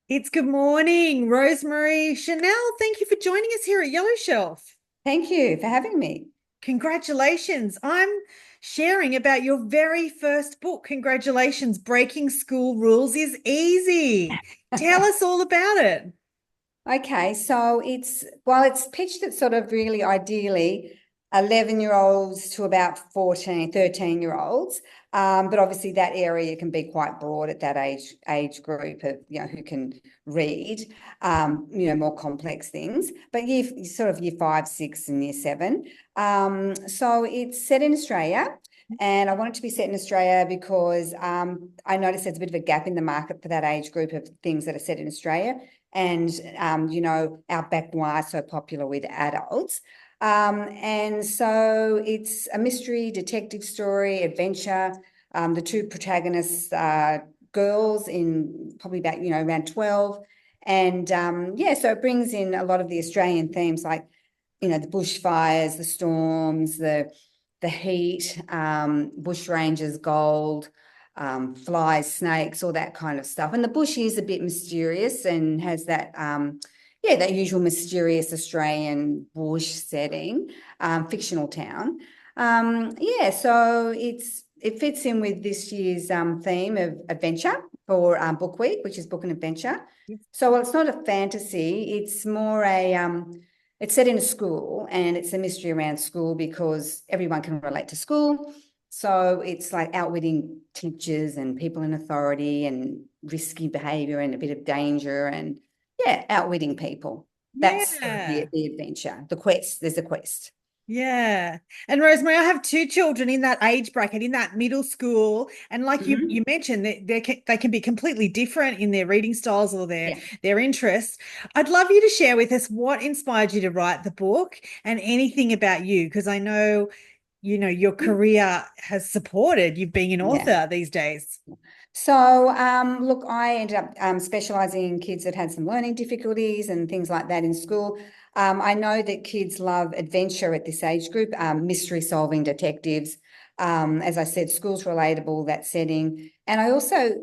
It's good morning, Rosemary Schonell. Thank you for joining us here at Yellow Shelf. Thank you for having me. Congratulations. I'm sharing about your very first book. Congratulations. Breaking School Rules is Easy. Tell us all about it. Okay, so it's pitched at sort of really ideally 11-year-olds to about 14, 13-year-olds. But obviously that area can be quite broad at that age group of, who can read, more complex things. But year 5, 6, and year 7. So it's set in Australia. And I want it to be set in Australia because I noticed there's a bit of a gap in the market for that age group of things that are set in Australia. And, our back noir so popular with adults. And so it's a mystery, detective story, adventure. The two protagonists are girls in probably about, around 12. And so it brings in a lot of the Australian themes like, the bushfires, the storms, the heat, bush rangers, gold, flies, snakes, all that kind of stuff. And the bush is a bit mysterious and has that, that usual mysterious Australian bush setting, fictional town. So it fits in with this year's theme of adventure for Book Week, which is book and adventure. So it's not a fantasy; it's more it's set in a school, and it's a mystery around school because everyone can relate to school. So it's like outwitting teachers and people in authority and risky behavior and a bit of danger and outwitting people. That's sort of Yeah. the adventure, the quest. There's a quest. Yeah. And Rosemary, I have two children in that age bracket, in that middle school. And like you Mhm. mentioned, they can be completely different in their reading styles or Yeah. their interests. I'd love you to share with us what inspired you to write the book and anything about you, because I know, your career has supported you being an Yeah. author these days. So, look, I ended up specialising in kids that had some learning difficulties and things like that in school. I know that kids love adventure at this age group, mystery solving detectives. As I said, school's relatable, that setting. And I also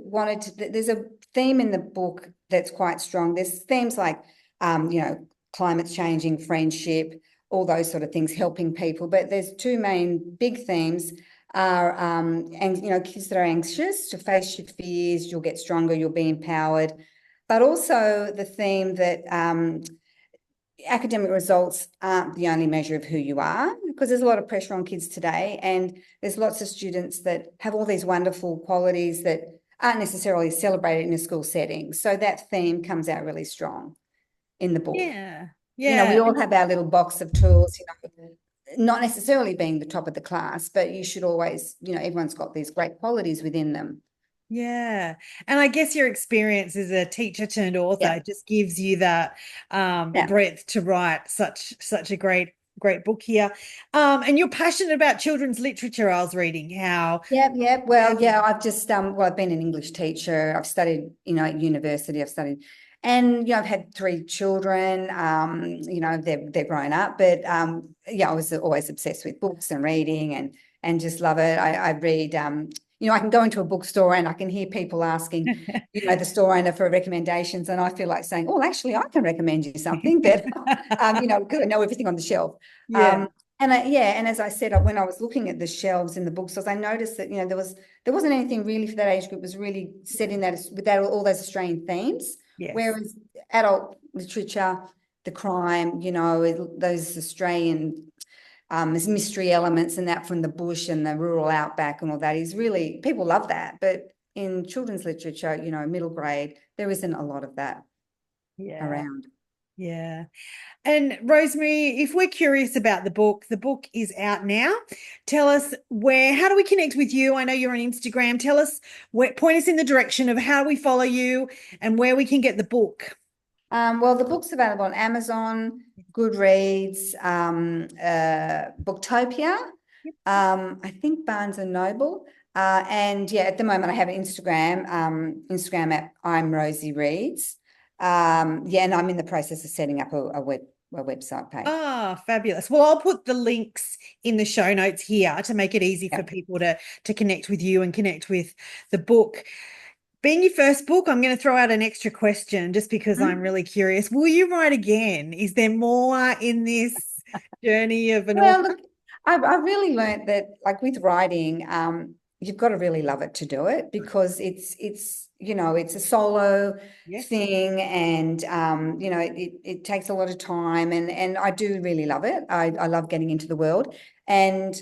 there's a theme in the book that's quite strong. There's themes like, climate changing, friendship, all those sort of things, helping people. But there's two main big themes are and kids that are anxious to face your fears, you'll get stronger, you'll be empowered, but also the theme that academic results aren't the only measure of who you are, because there's a lot of pressure on kids today, and there's lots of students that have all these wonderful qualities that aren't necessarily celebrated in a school setting. So that theme comes out really strong in the book. Yeah. We Yeah. all have our little box of tools, not necessarily being the top of the class, but you should always, everyone's got these great qualities within them. Yeah. And I guess your experience as a teacher turned Yeah. author just gives you that Yeah. breadth to write such a great book here. And you're passionate about children's literature, I was reading how. Yeah. Yeah. Yeah. Well, yeah, I've just, I've been an English teacher. I've studied, at university, and, I've had 3 children, they're grown up, but, I was always obsessed with books and reading and just love it. I read, I can go into a bookstore and I can hear people asking, the store owner for recommendations. And I feel like saying, oh, actually, I can recommend you something, but, because I know everything on the shelf. Yeah. Um, and as I said, when I was looking at the shelves in the bookstores, I noticed that, there wasn't anything really for that age group was really set in that without all those Australian themes. Yes. Whereas adult literature, the crime, those Australian mystery elements and that from the bush and the rural outback and all that is really, people love that. But in children's literature, middle grade, there isn't a lot of that Yeah. around. Yeah. And Rosemary, if we're curious about the book is out now. Tell us how do we connect with you? I know you're on Instagram. Tell us point us in the direction of how we follow you and where we can get the book. Well, the book's available on Amazon, Goodreads, Booktopia, I think Barnes and Noble. And yeah, at the moment I have an Instagram at I'm Rosie Reads. And I'm in the process of setting up a website page. Ah, fabulous. Well, I'll put the links in the show notes here to make it easy for Yeah. people to connect with you and connect with the book. being your first book, I'm going to throw out an extra question just because I'm Mm. really curious. Will you write again? Is there more in this journey of an author? Well, look, I've really learned that, like with writing, you've got to really love it to do it because it's a solo Yes. thing, and it takes a lot of time, and I do really love it. I love getting into the world, and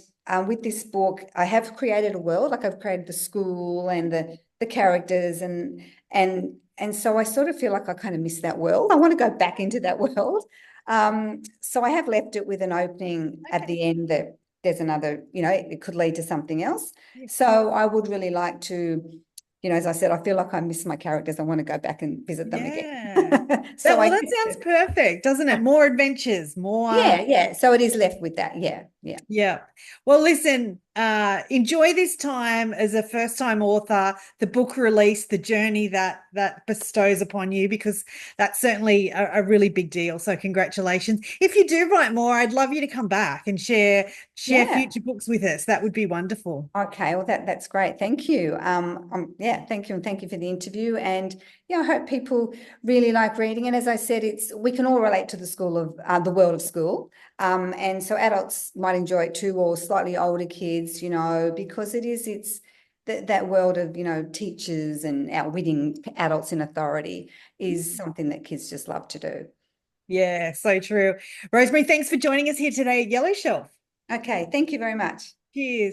with this book, I have created a world. Like I've created the school and the characters, and so I sort of feel like I kind of miss that world. I want to go back into that world. So I have left it with an opening at Okay. the end that there's another, it could lead to something else. Yes. So I would really like to, as I said, I feel like I miss my characters. I want to go back and visit them again. Yeah. So I That sounds perfect, doesn't it? More adventures, more. yeah. So it is left with that. Yeah, yeah. Yeah. Well, listen, enjoy this time as a first-time author, the book release, the journey that bestows upon you, because that's certainly a really big deal. So congratulations. If you do write more, I'd love you to come back and share Yeah. future books with us. That would be wonderful. Okay, well that's great. Thank you. Yeah, thank you, and thank you for the interview. And yeah, I hope people really like reading. And as I said, we can all relate to the world of school. And so adults might enjoy it too, or slightly older kids, because it's that world of teachers and outwitting adults in authority is something that kids just love to do. Yeah, so true. Rosemary, thanks for joining us here today at Yellow Shelf. Okay, thank you very much. Cheers.